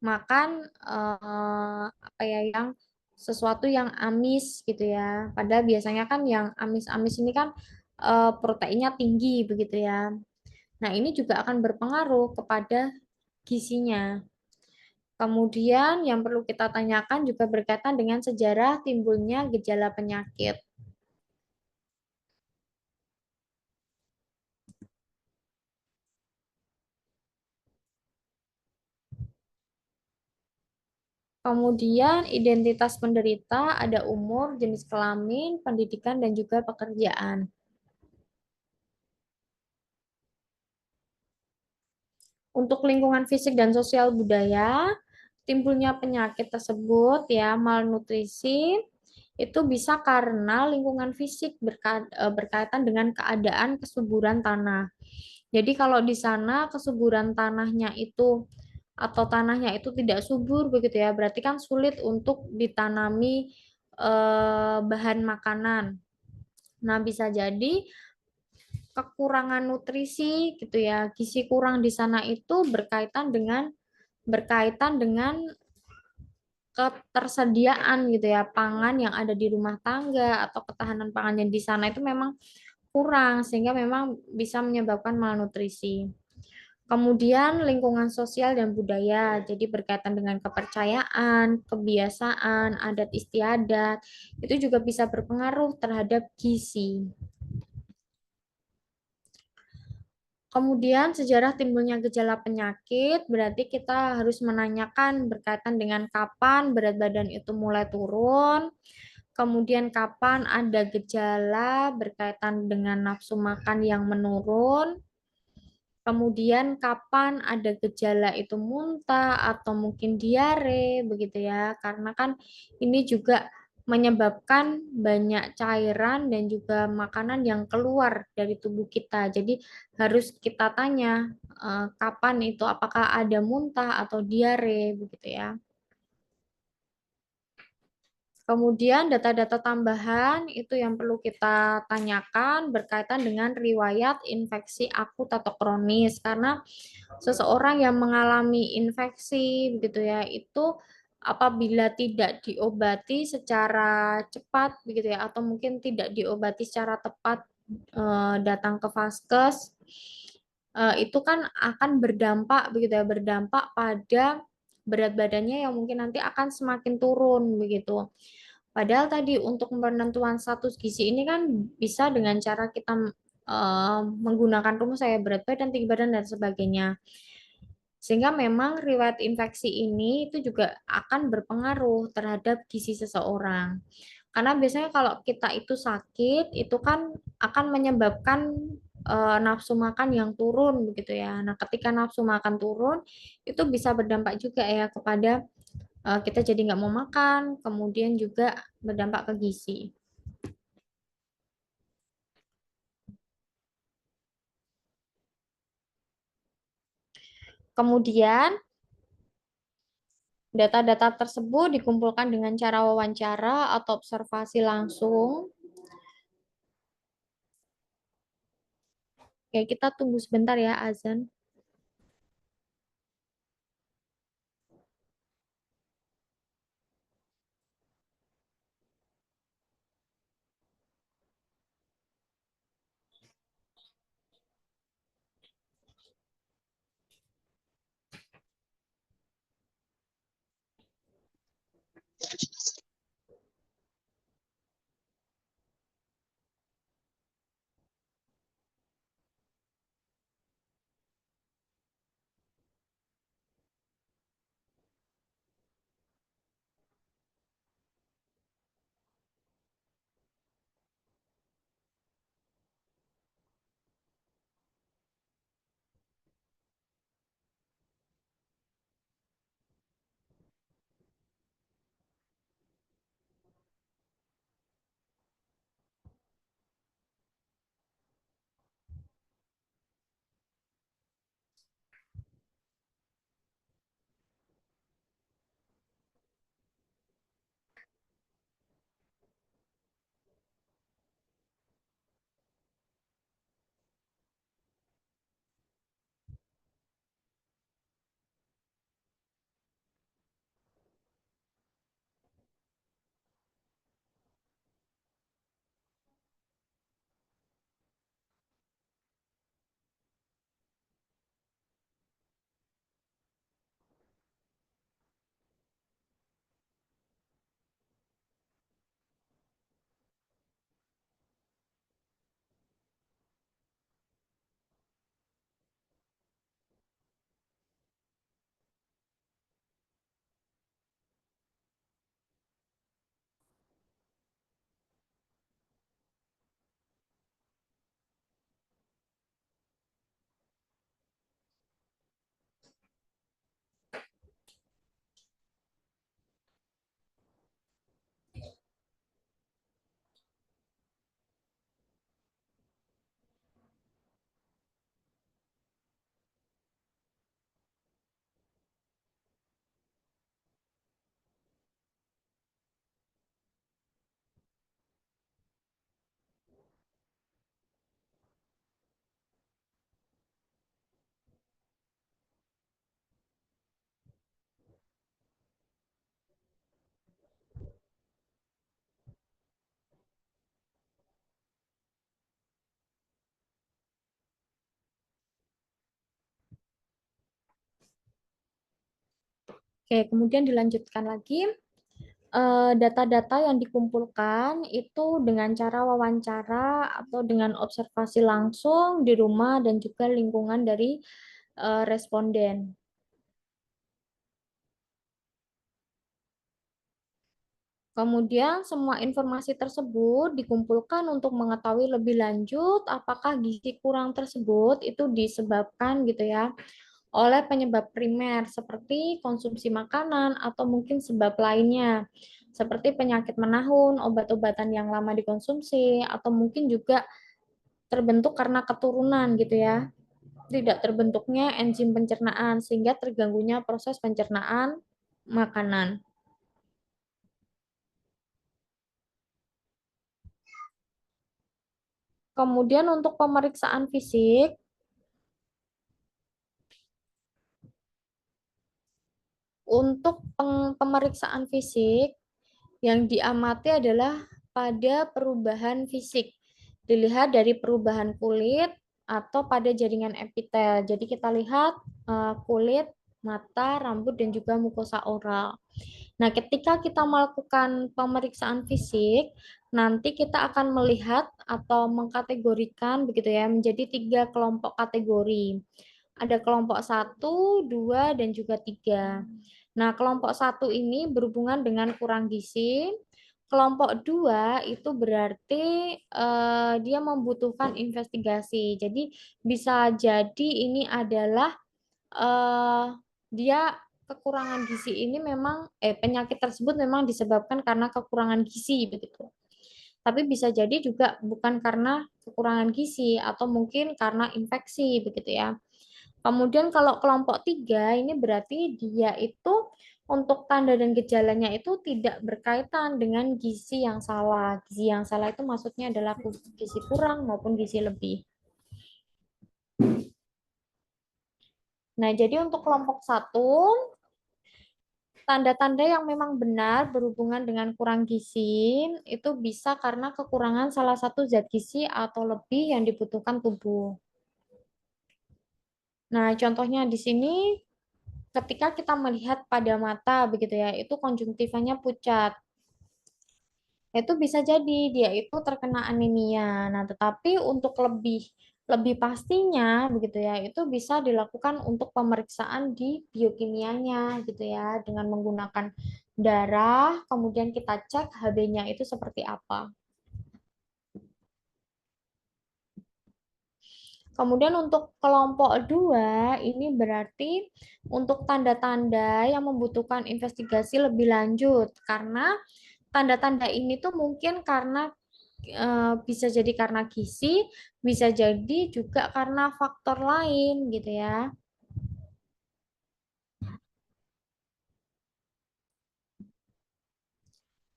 makan apa ya yang sesuatu yang amis gitu ya. Padahal biasanya kan yang amis-amis ini kan proteinnya tinggi begitu ya. Nah, ini juga akan berpengaruh kepada gizinya. Kemudian yang perlu kita tanyakan juga berkaitan dengan sejarah timbulnya gejala penyakit. Kemudian identitas penderita ada umur, jenis kelamin, pendidikan, dan juga pekerjaan. Untuk lingkungan fisik dan sosial budaya, timbulnya penyakit tersebut ya, malnutrisi itu bisa karena lingkungan fisik berkaitan dengan keadaan kesuburan tanah. Jadi kalau di sana kesuburan tanahnya itu atau tanahnya itu tidak subur begitu ya, berarti kan sulit untuk ditanami bahan makanan. Nah, bisa jadi kekurangan nutrisi gitu ya, gizi kurang di sana itu berkaitan dengan ketersediaan gitu ya pangan yang ada di rumah tangga atau ketahanan pangan yang di sana itu memang kurang sehingga memang bisa menyebabkan malnutrisi. Kemudian lingkungan sosial dan budaya, jadi berkaitan dengan kepercayaan, kebiasaan, adat istiadat, itu juga bisa berpengaruh terhadap gizi. Kemudian sejarah timbulnya gejala penyakit, berarti kita harus menanyakan berkaitan dengan kapan berat badan itu mulai turun, kemudian kapan ada gejala berkaitan dengan nafsu makan yang menurun, kemudian kapan ada gejala itu muntah atau mungkin diare, begitu ya. Karena kan ini juga menyebabkan banyak cairan dan juga makanan yang keluar dari tubuh kita. Jadi harus kita tanya kapan itu apakah ada muntah atau diare, begitu ya. Kemudian data-data tambahan itu yang perlu kita tanyakan berkaitan dengan riwayat infeksi akut atau kronis karena seseorang yang mengalami infeksi begitu ya itu apabila tidak diobati secara cepat begitu ya atau mungkin tidak diobati secara tepat datang ke vaskes itu kan akan berdampak begitu ya berdampak pada berat badannya yang mungkin nanti akan semakin turun begitu. Padahal tadi untuk penentuan status gizi ini kan bisa dengan cara kita menggunakan rumus saya berat badan, tinggi badan dan sebagainya. Sehingga memang riwayat infeksi ini itu juga akan berpengaruh terhadap gizi seseorang. Karena biasanya kalau kita itu sakit, itu kan akan menyebabkan nafsu makan yang turun begitu ya. Nah, ketika nafsu makan turun, itu bisa berdampak juga ya kepada kita jadi nggak mau makan, kemudian juga berdampak ke gizi. Kemudian data-data tersebut dikumpulkan dengan cara wawancara atau observasi langsung. Oke, kita tunggu sebentar ya, Azan. Oke, kemudian dilanjutkan lagi. Data-data yang dikumpulkan itu dengan cara wawancara atau dengan observasi langsung di rumah dan juga lingkungan dari responden. Kemudian semua informasi tersebut dikumpulkan untuk mengetahui lebih lanjut apakah gizi kurang tersebut itu disebabkan gitu ya oleh penyebab primer seperti konsumsi makanan atau mungkin sebab lainnya seperti penyakit menahun, obat-obatan yang lama dikonsumsi atau mungkin juga terbentuk karena keturunan gitu ya. Tidak terbentuknya enzim pencernaan sehingga terganggunya proses pencernaan makanan. Kemudian untuk pemeriksaan fisik, untuk pemeriksaan fisik yang diamati adalah pada perubahan fisik. Dilihat dari perubahan kulit atau pada jaringan epitel. Jadi kita lihat kulit, mata, rambut, dan juga mukosa oral. Nah, ketika kita melakukan pemeriksaan fisik, nanti kita akan melihat atau mengkategorikan begitu ya menjadi 3 kelompok kategori. Ada kelompok 1, 2, dan juga 3. Nah, kelompok 1 ini berhubungan dengan kurang gizi. Kelompok 2 itu berarti dia membutuhkan investigasi. Jadi bisa jadi ini adalah eh, dia kekurangan gizi ini memang penyakit tersebut memang disebabkan karena kekurangan gizi begitu. Tapi bisa jadi juga bukan karena kekurangan gizi atau mungkin karena infeksi begitu ya. Kemudian kalau kelompok 3 ini berarti dia itu untuk tanda dan gejalanya itu tidak berkaitan dengan gizi yang salah. Gizi yang salah itu maksudnya adalah gizi kurang maupun gizi lebih. Nah, jadi untuk kelompok 1 tanda-tanda yang memang benar berhubungan dengan kurang gizi itu bisa karena kekurangan salah satu zat gizi atau lebih yang dibutuhkan tubuh. Nah, contohnya di sini ketika kita melihat pada mata begitu ya, itu konjungtivanya pucat. Itu bisa jadi dia itu terkena anemia. Nah, tetapi untuk lebih lebih pastinya begitu ya, itu bisa dilakukan untuk pemeriksaan di biokimianya gitu ya dengan menggunakan darah, kemudian kita cek Hb-nya itu seperti apa. Kemudian untuk kelompok 2 ini berarti untuk tanda-tanda yang membutuhkan investigasi lebih lanjut karena tanda-tanda ini tuh mungkin karena bisa jadi karena gizi, bisa jadi juga karena faktor lain gitu ya.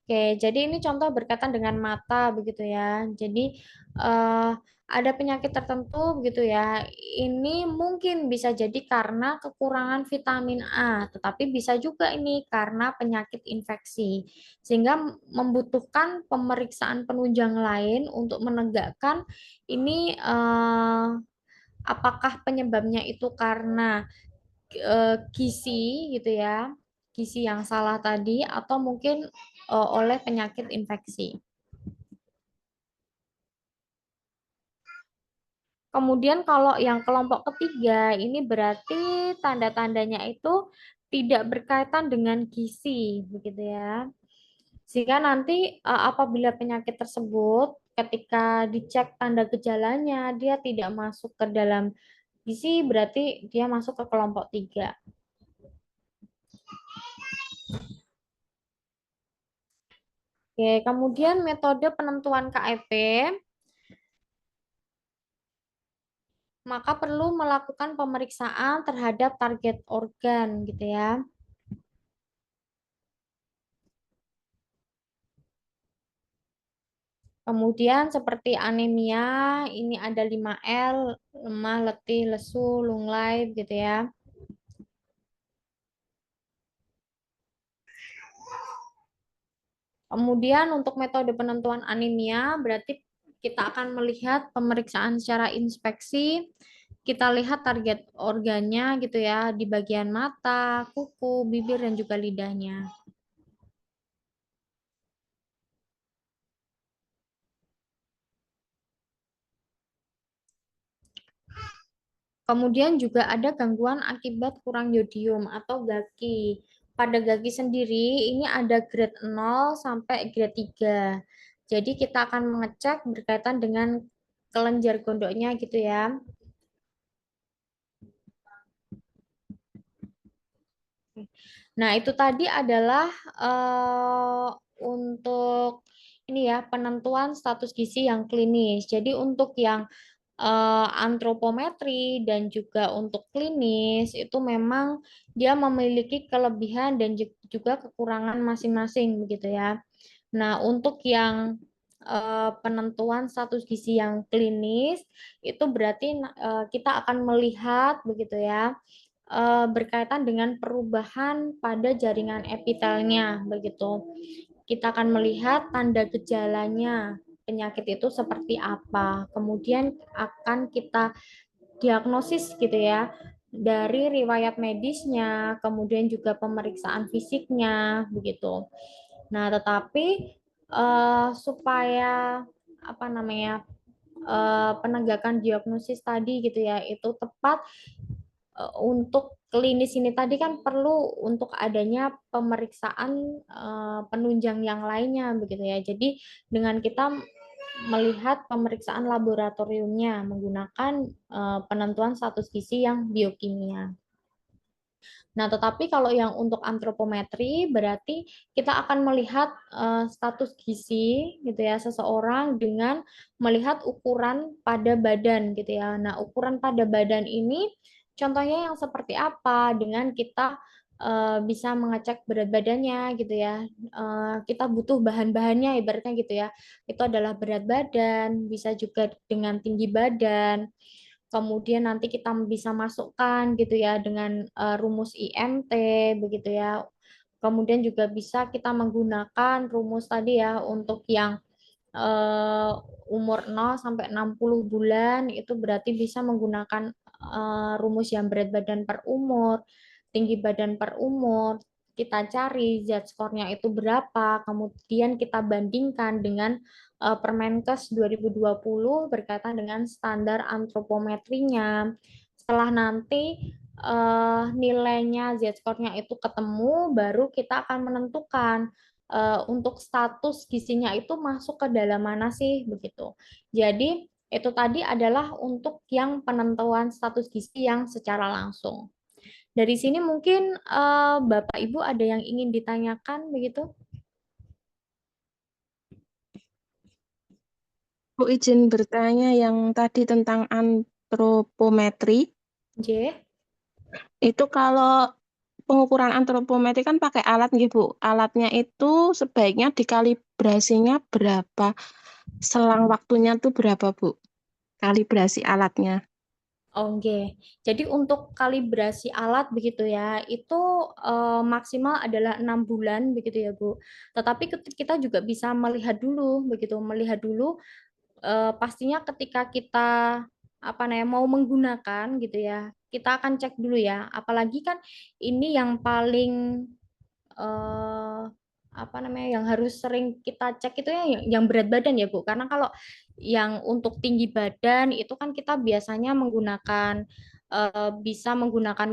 Oke, jadi ini contoh berkaitan dengan mata begitu ya. Jadi eh, ada penyakit tertentu begitu ya. Ini mungkin bisa jadi karena kekurangan vitamin A, tetapi bisa juga ini karena penyakit infeksi. Sehingga membutuhkan pemeriksaan penunjang lain untuk menegakkan ini apakah penyebabnya itu karena gizi gitu ya, gizi yang salah tadi atau mungkin oleh penyakit infeksi. Kemudian kalau yang kelompok ketiga ini berarti tanda-tandanya itu tidak berkaitan dengan gizi, begitu ya. Sehingga nanti apabila penyakit tersebut ketika dicek tanda gejalanya dia tidak masuk ke dalam gizi, berarti dia masuk ke kelompok 3. Oke, kemudian metode penentuan KEP, maka perlu melakukan pemeriksaan terhadap target organ gitu ya. Kemudian seperti anemia, ini ada 5L, lemah, letih, lesu, lunglai gitu ya. Kemudian untuk metode penentuan anemia berarti kita akan melihat pemeriksaan secara inspeksi Kita lihat target organnya gitu ya di bagian mata, kuku, bibir dan juga lidahnya. Kemudian juga ada gangguan akibat kurang yodium atau GAGI. Pada GAGI sendiri ini ada grade 0 sampai grade 3. Jadi kita akan mengecek berkaitan dengan kelenjar gondoknya gitu ya. Nah, itu tadi adalah untuk ini ya penentuan status gizi yang klinis. Jadi untuk yang antropometri dan juga untuk klinis itu memang dia memiliki kelebihan dan juga kekurangan masing-masing begitu ya. Nah, untuk yang penentuan status gizi yang klinis itu berarti kita akan melihat begitu ya berkaitan dengan perubahan pada jaringan epitelnya begitu. Kita akan melihat tanda gejalanya penyakit itu seperti apa. Kemudian akan kita diagnosis gitu ya dari riwayat medisnya, kemudian juga pemeriksaan fisiknya begitu. Nah, tetapi supaya apa namanya penegakan diagnosis tadi gitu ya itu tepat untuk klinis ini tadi kan perlu untuk adanya pemeriksaan penunjang yang lainnya begitu ya. Jadi dengan kita melihat pemeriksaan laboratoriumnya menggunakan penentuan status gizi yang biokimia. Nah, tetapi kalau yang untuk antropometri berarti kita akan melihat status gizi gitu ya seseorang dengan melihat ukuran pada badan gitu ya. Nah, ukuran pada badan ini contohnya yang seperti apa dengan kita bisa mengecek berat badannya gitu ya. Kita butuh bahan-bahannya ibaratnya gitu ya. Itu adalah berat badan, bisa juga dengan tinggi badan. Kemudian nanti kita bisa masukkan gitu ya dengan rumus IMT begitu ya. Kemudian juga bisa kita menggunakan rumus tadi ya untuk yang eh, umur 0 sampai 60 bulan itu berarti bisa menggunakan rumus yang berat badan per umur, tinggi badan per umur. Kita cari Z-skornya itu berapa, kemudian kita bandingkan dengan Permenkes 2020 berkaitan dengan standar antropometrinya. Setelah nanti nilainya Z-skornya itu ketemu, baru kita akan menentukan untuk status gizinya itu masuk ke dalam mana sih begitu. Jadi itu tadi adalah untuk yang penentuan status gizi yang secara langsung. Dari sini mungkin Bapak Ibu ada yang ingin ditanyakan begitu? Bu izin bertanya yang tadi tentang antropometri, J. itu kalau pengukuran antropometri kan pakai alat nih Bu. Alatnya itu sebaiknya dikalibrasinya berapa? Selang waktunya tuh berapa Bu? Kalibrasi alatnya. Oke, jadi untuk kalibrasi alat begitu ya, itu maksimal adalah 6 bulan begitu ya Bu. Tetapi kita juga bisa melihat dulu begitu, melihat dulu pastinya ketika kita apa namanya mau menggunakan gitu ya, kita akan cek dulu ya. Apalagi kan ini yang paling eh, apa namanya yang harus sering kita cek itu ya yang berat badan ya Bu. Karena kalau yang untuk tinggi badan itu kan kita biasanya menggunakan bisa menggunakan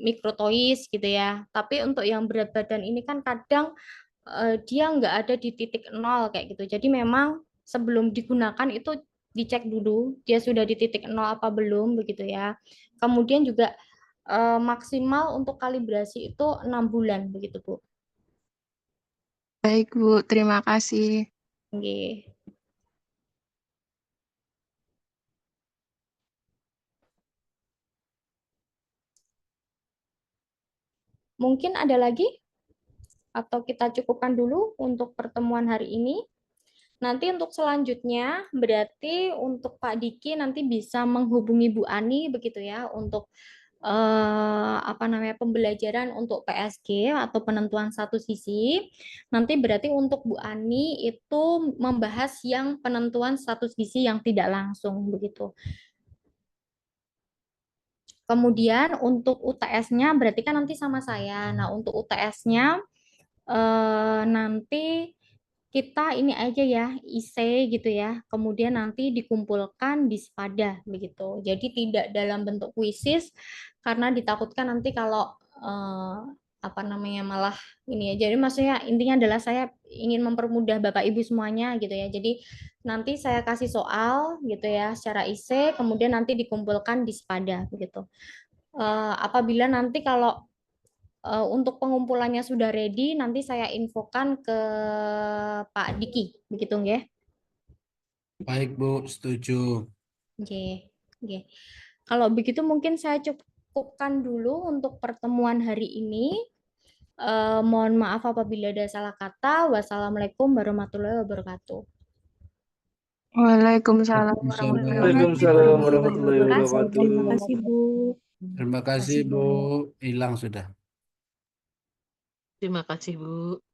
mikrotois gitu ya. Tapi untuk yang berat badan ini kan kadang dia nggak ada di titik nol kayak gitu. Jadi memang sebelum digunakan itu dicek dulu dia sudah di titik nol apa belum begitu ya. Kemudian juga maksimal untuk kalibrasi itu 6 bulan begitu Bu. Baik Bu, terima kasih. Oke. Mungkin ada lagi atau kita cukupkan dulu untuk pertemuan hari ini. Nanti untuk selanjutnya berarti untuk Pak Diki nanti bisa menghubungi Bu Ani begitu ya untuk apa namanya pembelajaran untuk PSG atau penentuan satu sisi. Nanti berarti untuk Bu Ani itu membahas yang penentuan status gizi yang tidak langsung begitu. Kemudian untuk UTS-nya berarti kan nanti sama saya. Nah, untuk UTS-nya nanti kita ini aja ya, IC gitu ya. Kemudian nanti dikumpulkan di Spada begitu. Jadi tidak dalam bentuk kuisis karena ditakutkan nanti kalau apa namanya malah ini ya. Jadi maksudnya intinya adalah saya ingin mempermudah Bapak Ibu semuanya gitu ya. Jadi nanti saya kasih soal gitu ya secara IC, kemudian nanti dikumpulkan di Spada begitu. Apabila nanti kalau untuk pengumpulannya sudah ready, nanti saya infokan ke Pak Diki, begitu nggih? Baik, Bu, setuju. Nggih, nggih. Kalau begitu mungkin saya cukupkan dulu untuk pertemuan hari ini. Mohon maaf apabila ada salah kata. Wassalamualaikum warahmatullahi wabarakatuh. Waalaikumsalam warahmatullahi Waalaikumsalam wabarakatuh. warahmatullahi Terima kasih. wabarakatuh. Terima kasih, Bu. Terima kasih, Bu. Hilang sudah. Terima kasih, Bu.